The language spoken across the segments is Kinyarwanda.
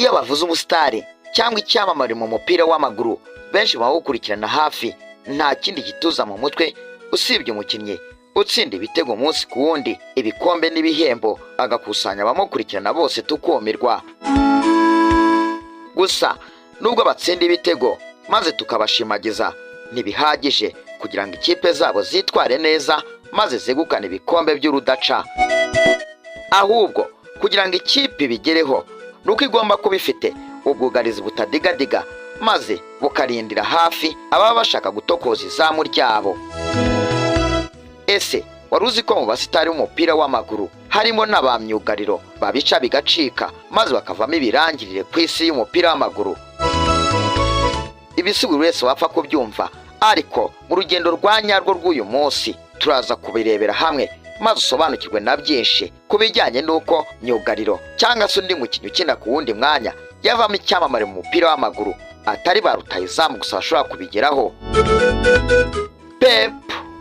iyo bavuze umusitari cyangwa icyamamare mu mupira w'amaguru benshi bawukurikirana hafi, nta kindi gituza mu mutwe usibye umukinnyi utsinda ibitego umunsi ku wundi, ibikombe n'ibihembo agakusanya abamukurikirana bose tukumirwa. Gusa nubwo batsinda ibitego maze tukabashimagiza, ntibihagije kugira ngo ikipe zabo zitware neza maze zegukane ibikombe by'urudaca. Ahubwo kugira ngo ikipe bigereho nuko igomba kuba ifite ubwugarizi butadigadiga maze bukarindira hafi ababa bashaka gutokoza izamu ryabo. Ese wari uzi ko mu basitari b'umupira w'amaguru harimo n'abamyugariro babica bigacika maze bakavamo ibirangirire ku isi y'umupira w'amaguru? Ibisi buri wese wapfa kubyumva, ariko mu rugendo rwa nyarwo rw'uyu munsi turaza kubirebera hamwe maze usobanukirwe na byinshi ku bijyanye n'uko myugariro cyangwa se undi mukinnyi ukina ku wundi mwanya yavamo icyamamare mu mupira w'amaguru atari ba rutahizamu gusa bashobora kubigeraho. Pep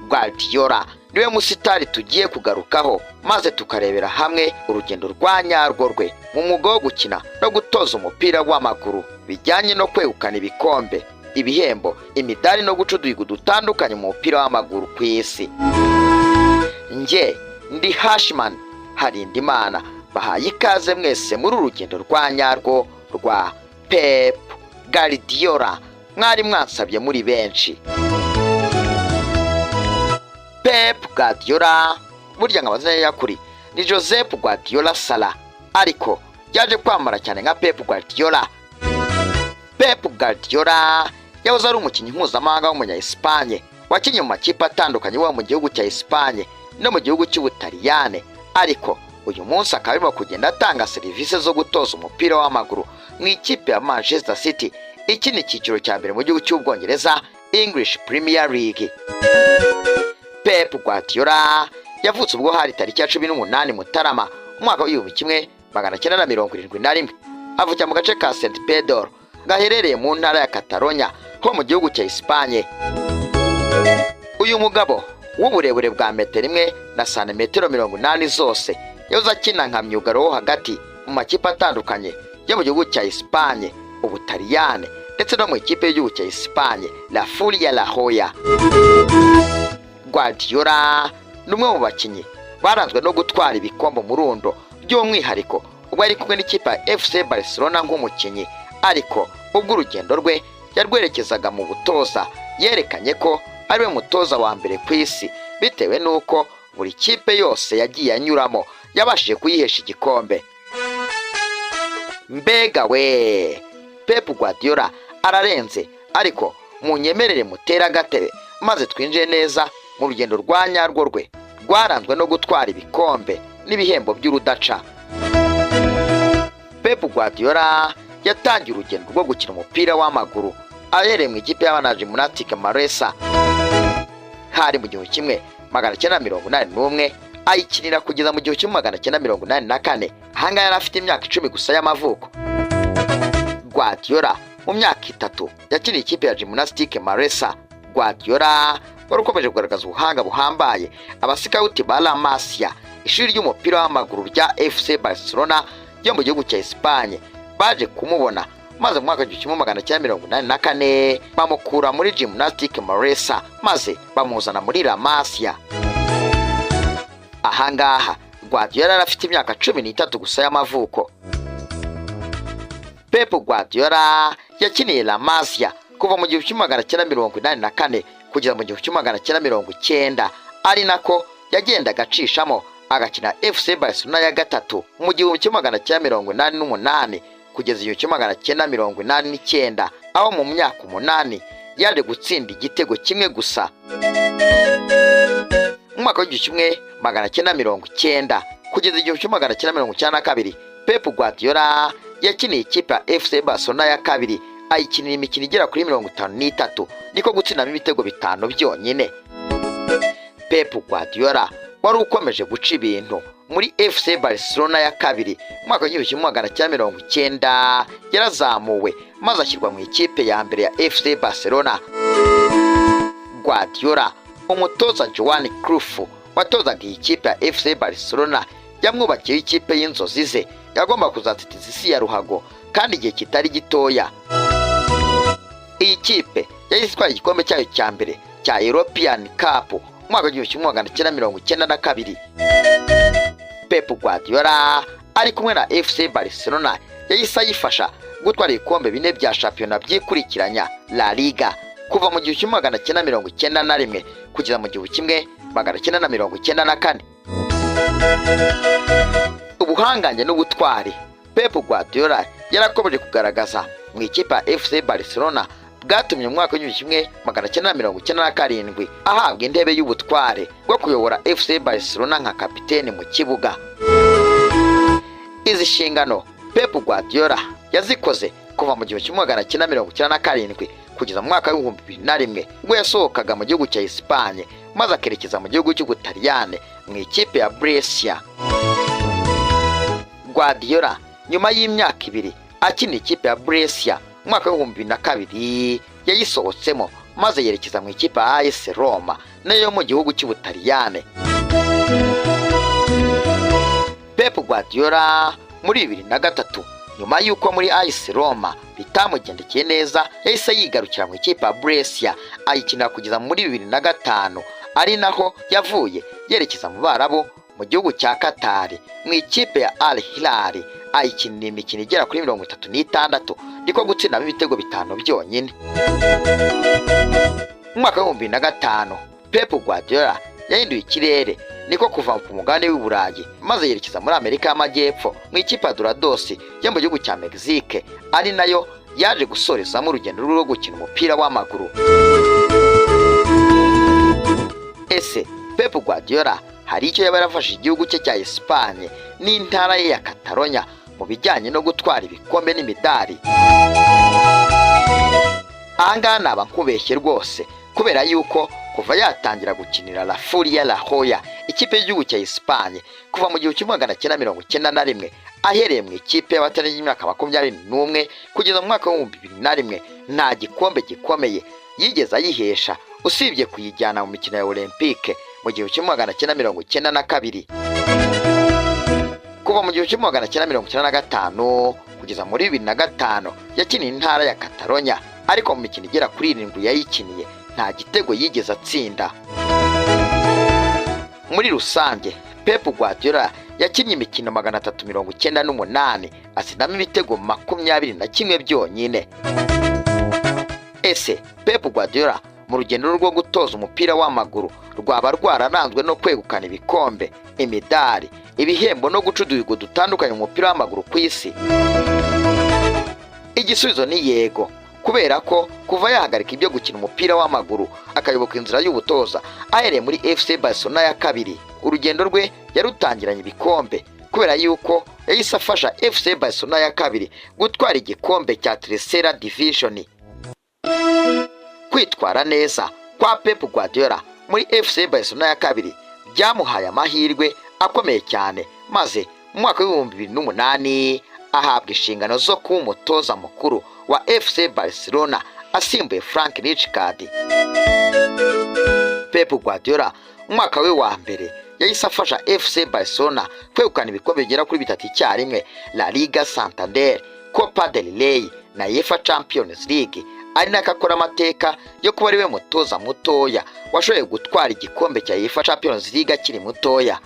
Guardiola niwe musitari tugiye kugarukaho maze tukarebera hamwe urugendo rwa nyarwo rwe mu mwuga wo gukina no gutoza umupira w'amaguru bijyanye no kwegukana ibikombe, ibihembo, imidari no guca uduhigo dutandukanye mu mupira w'amaguru ku isi. Nge ndi Hashman Harindimana, bahaye ikaze mwese muri urugendo rwa nyarwo rwa Pep Guardiola mwari mwansabye muri benshi. Pep Guardiola burya nk'amazina ye yakuri ni Josep Guardiola Sala, ariko yaje kwamara cyane nka Pep Guardiola. Pep Guardiola yahoze ari umukinnyi mpuzamahanga w'umunya-Espanye wakinnye mu makipe atandukanye wo mu gihugu cya Espanye no mu gihugu cy'Ubutaliyane, ariko uyu munsi akaba arimo kugenda atanga serivisi zo gutoza umupira w'amaguru mu ikipe ya Manchester City, iki ni icyiciro cya mbere mu gihugu cy'Ubwongereza, English Premier League. Pep Guardiola yavutse ubwo hari tariki ya 18 Mutarama umwaka w'1971, avukira mu gace ka St Pedro gaherereye mu ntara ya Catalonia ho mu gihugu cya Espanye. Uyu mugabo w'uburebure bwa metero 1 na santimetero 80 zose yahoze akina nka myugaro wo hagati mu makipe atandukanye yo mu gihugu cya Espanye, Ubutaliyane ndetse no mu ikipe y'igihugu cya Espanye La Furia La Joya. Guardiola numwe mu bakinnyi baranzwe no gutwara ibikombe mu rundo, by'umwihariko ubwo ari kumwe n'ikipe ya FC Barcelona nk'umukinnyi, ariko ubwo urugendo rwe yarwerekezaga mu butoza yerekanye ko ari we mutoza wa mbere ku isi bitewe n'uko buri kipe yose yagiye anyuramo yabashije kuyihesha igikombe. Mbega we, Pep Guardiola ararenze, ariko munyemerere mutera agatebe maze twinjiye neza mu rugendo rwa nyarwo rwe rwaranzwe no gutwara ibikombe n'ibihembo by'urudaca. Pep Guardiola yatangiye urugendo rwo gukina umupira w'amaguru ahereye mu ikipe y'abana Gymnastic Maresa hari mu 1981, ayikinira kugeza mu 1984. Ahanga yari afite imyaka 10 gusa y'amavuko. Guardiola mu myaka 3 yakiniye ikipe ya Gymnastic Maresa. Guardiola wari ukomeje kugaragaza ubuhanga buhambaye. Abasikauti ba La Masia, ishuri ry'umupira w'amaguru rya FC Barcelona yo mu gihugu cya Espanye, baje kumubona maze mu mwaka w'1984 bamukura muri Gymnastic Maresa maze bamuzana muri La Masia. Ahangaha Guardiola arafite imyaka 13 gusa y'amavuko. Pep Guardiola yakiniye La Masia kuva mu 1984 kugeza mu 1990, ari nako yagenda agacishamo agakina FC Barcelona ya gatatu mu 1988 kugeza 1989, aho mu myaka 8 yaje gutsinda igitego kimwe gusa. Mu mwaka w'1990 kugeza 1992, Pep Guardiola yakiniye ikipe ya FC Barcelona ya kabiri, ayikinira imikino igera kuri 53, niko gutsinamo ibitego 5 byonyine. Pep Guardiola wari ukomeje guca ibintu muri FC Barcelona ya kabiri. Mu mwaka w'1990 yarazamuwe maze ashyirwa mu ikipe ya mbere ya FC Barcelona. Guardiola, umutoza Johan Cruyff watozaga iyi kipe ya FC Barcelona, yamwubakiye ikipe y'inzozi ze yagomba kuzatitiza isi ya ruhago kandi igihe kitari gitoya. Iyi kipe yahise itwara igikombe cyayo cya mbere cya European Cup umwaka w'1992. Pep Guardiola ari kumwe na FC Barcelona yahise ayifasha gutwara ibikombe 4 bya shampiyona byikurikiranya La Liga kuva mu 1991 kugeza mu 1994. Ubuhangange n'ubutwari Pep Guardiola yarakomeje kugaragaza mu ikipe ya FC Barcelona bwatumye mu mwaka w'1997 ahabwa intebe y'ubutware bwo kuyobora FC Barcelona nka kapiteni mu kibuga. Izi nshingano Pep Guardiola yazikoze kuva mu 1997 kugeza mu mwaka w'2001 ubwo yasohokaga mu gihugu cya Espagne maze akerekeza mu gihugu cy'Ubutaliyane mu ikipe ya Brescia. Guardiola nyuma y'imyaka 2 akina ikipe ya Brescia mu mwaka w'2002 yayisohotsemo maze yerekeza mu ikipe ya AS Roma nayo mu gihugu cy'Ubutaliyane. Pep Guardiola muri 2003 nyuma y'uko muri AS Roma bitamugendekeye neza yahise yigarukira mu ikipe ya Brescia ayikinira kugeza muri 2005 ari naho yavuye yerekeza mu Barabu mu gihugu cya Qatar mu ikipe ya Al Hilal ayikinira imikino igera kuri 36 ndiko gutsindamo ibitego 5 byonyine. Mu mwaka w'2005 Pep Guardiola yahinduye ikirere niko kuva ku mugabane w'Uburayi maze yerekeza muri Amerika y'Amajyepfo mu ikipe ya Dorados yo mu gihugu cya Mexique ari nayo yaje gusorezamo urugendo rwo gukina umupira w'amaguru. Ese Pep Guardiola hari icyo yaba yarafashe igihugu cye cya Espagne n'intara ye ya Catalonia mu bijyanye no gutwara ibikombe n'imidari? Ahangaha naba nkubeshye rwose kubera yuko kuva yatangira gukinira La Furia La Joya ikipe y'igihugu cya Espagne kuva mu 1991 ahereye mu ikipe y'abatari y'imyaka 21 kugeza mu mwaka w'2001 nta gikombe gikomeye yigeze ayihesha usibye kuyijyana mu mikino ya Olympique mu 1992. Kuva mu 1995 kugeza muri 2005 yakiniye intara ya Catalonia ariko mu mikino igera kuri 7 yayikiniye nta gitego yigeze atsinda. Muri rusange Pep Guardiola yakinnye imikino 398 atsindamo ibitego 21 byonyine. Ese Pep Guardiola mu rugendo rwo gutoza umupira w'amaguru rwaba rwararanzwe no kwegukana ibikombe, imidari, ibihembo no guca uduhigo dutandukanye umupira w'amaguru ku isi? Igisubizo ni yego, kubera ko kuva yahagarika ibyo gukina umupira w'amaguru akayoboka inzira y'ubutoza ahereye muri FC Barcelona ya kabiri, urugendo rwe yarutangiranye ibikombe kubera yuko yahise afasha FC Barcelona ya kabiri gutwara igikombe cya Tercera Division. Kwitwara neza kwa Pep Guardiola muri FC Barcelona ya kabiri byamuhaye amahirwe akomeye cyane, maze mu mwaka w'2008 ahabwa inshingano zo kuba umutoza mukuru wa FC Barcelona asimbuye Frank Rijkaard. Pep Guardiola mu mwaka we wa mbere yahise afasha FC Barcelona kwegukana ibikombe bigera kuri 3 icyarimwe: La Liga Santander, Copa del Rey na UEFA Champions League, ari nakakora amateka yo kuba ari we mutoza mutoya washoboye gutwara igikombe cya UEFA Champions League akiri mutoya.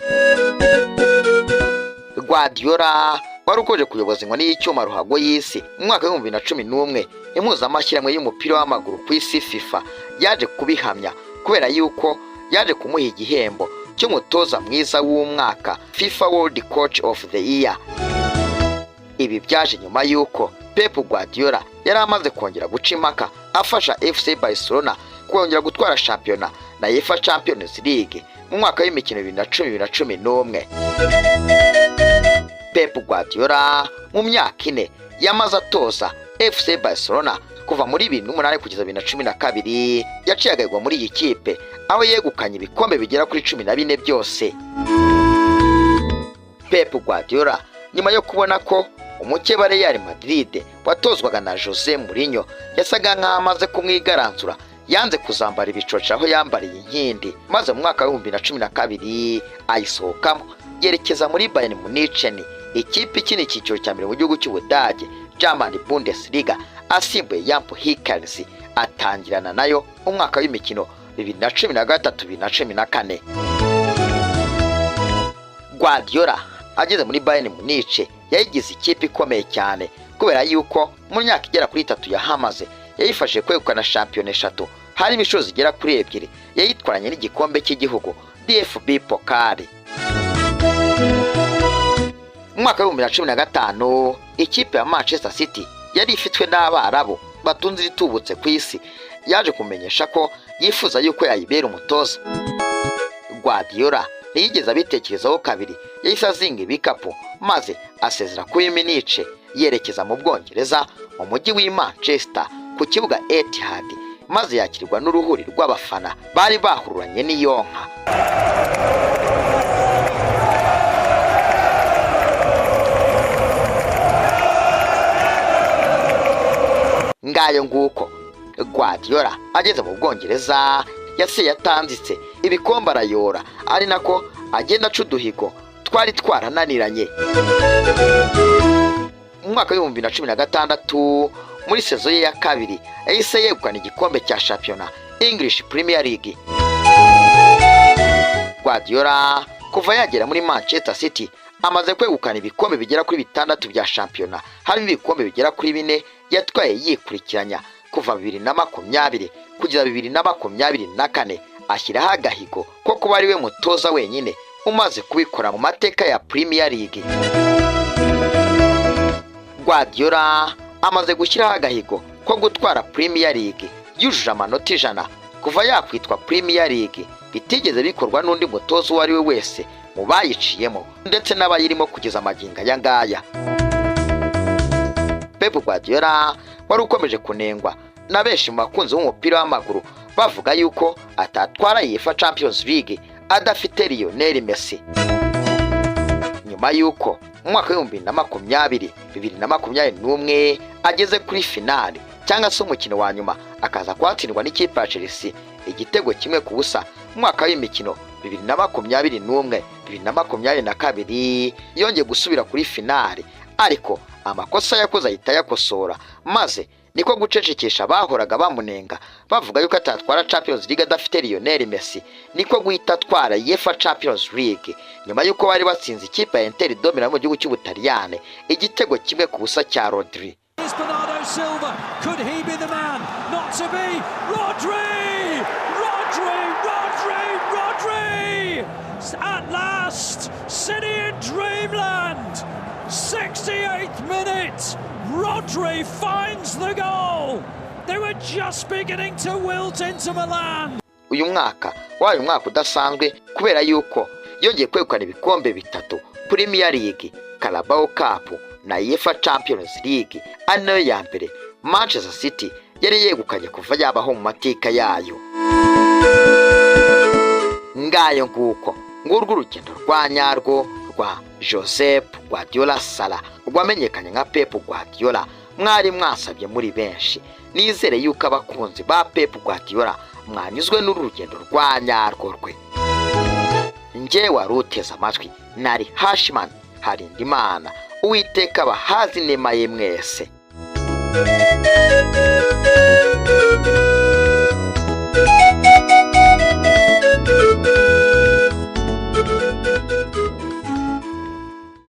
Guardiola wari ukoje kuyoboza inkoni y'icyuma ruhago y'isi mu mwaka wa 2011 impuzamashyirahamwe y'umupira w'amaguru ku isi FIFA yaje kubihamya kubera yuko yaje kumuha igihembo cy'umutoza mwiza w'umwaka, FIFA World Coach of the Year. Ibi byaje nyuma yuko Pep Guardiola yari amaze kongera guca impaka afasha FC Barcelona kongera gutwara shampiyona na UEFA Champions League mu mwaka w'imikino 2010-2011. Pep Guardiola mu myaka 4 yamaze atoza FC Barcelona kuva muri 2008 kugeza 2012 yaciye agahigwa muri iyi kipe aho yegukanye ibikombe bigera kuri 14 byose. Pep Guardiola nyuma yo kubona ko umukeba Real Madrid watozwaga na Jose Mourinho yasaga nk'amaze kumwigaranzura, yanze kuzambara ibicoca aho yambariye inkindi, maze mu mwaka wa 2012 ayisohokamo yerekeza muri Bayern Munich ikipe ikina icyiciro cya mbere mu gihugu cy'Ubudage German Bundesliga asimbuye Yampo Hikers atangirana nayo umwaka w'imikino 2013-2014. Guardiola ageze muri Bayern Munich yayigize ikipe ikomeye cyane kubera yuko mu myaka igera kuri 3 yahamaze yayifashe kwegukana shampiyona 3 harimo inshuro zigera kuri 2 yayitwaranye n'igikombe cy'igihugu DFB Pokal. Mu mwaka wa 2015 ikipe ya Manchester City yari ifitwe n'Abarabu batunze itubutse ku isi yaje kumenyesha ko yifuza yuko yayibera umutoza. Guardiola ntiyigeze abitekerezaho kabiri, yahise azinga ibikapu maze asezera kuri Munich yerekeza mu Bwongereza mu mujyi w'i Manchester ku kibuga Etihad, maze yakirwa n'uruhuri rw'abafana bari bahururanye n'iyo nka. Ngayo nguko Guardiola ageze mu Bwongereza yase yatanzitse ibikombe arayora, ari nako agenda acuduhigo twari twarananiranye. Mu mwaka wa 2016 muri sezo ye ya kabiri yahise yegukana igikombe cya shampiyona English Premier League. Guardiola kuva yagera muri Manchester City amaze kwegukana ibikombe bigera kuri 6 bya shampiyona, harimo ibikombe bigera kuri 4 yatwaye yikurikiranya kuva 2020 kugeza 2024, ashyiraho agahigo ko kuba ari we mutoza wenyine umaze kubikora mu mateka ya Premier League. Guardiola amaze gushyiraho agahigo ko gutwara Premier League yujuje amanota 100 kuva yakwitwa Premier League, bitigeze bikorwa n'undi mutoza uwo ari we wese mu bayiciyemo ndetse n'abayirimo kugeza amagingo aya ngaya. Pep Guardiola wari ukomeje kunengwa na benshi mu bakunzi b'umupira w'amaguru bavuga yuko atatwara UEFA Champions League adafite Lionel Messi. Nyuma yuko mu mwaka wa 2020-2021 ageze kuri finale cyangwa se umukino wa nyuma akaza kwatsindwa n'ikipe ya Chelsea igitego kimwe ku busa mu mwaka w'imikino 2021-2022, yongeye gusubira kuri finale, ariko amakosa yakoze ahita yakosora, maze niko gucecekesha abahoraga bamunenga bavuga yuko atatwara Champions League adafite Lionel Messi, niko guhita atwara UEFA Champions League nyuma yuko bari batsinze ikipe ya Inter de Milan mu gihugu cy'Ubutaliyane igitego kimwe ku busa cya Rodri. Bernardo Silva, could he be the man not to be? Rodri! Rodri! Rodri! Rodri! At last, City in dreamland. 68th minute, Rodri finds the goal. They were just beginning to wilt into Milan. Uyu mwaka wayo mwaka udasanzwe kubera yuko yongeye kwegukana ibikombe 3, Premier League, Carabao Cup na UEFA Champions League, ano ya mbere Manchester City yari yegukanye kuva yabaho mu mateka yayo. Ngayo nguko ngurwo urugendo rwa nyarwo rwa Josep Guardiola Sala rwamenyekanye nka Pep Guardiola mwari mwasabye muri benshi. Nizere yuko abakunzi ba Pep Guardiola mwanyuzwe n'urugendo rwa nyarwo rwe. Nje waruteza amatwi nari Hashman Harindimana, Uwiteka bahazi nema ye mwese.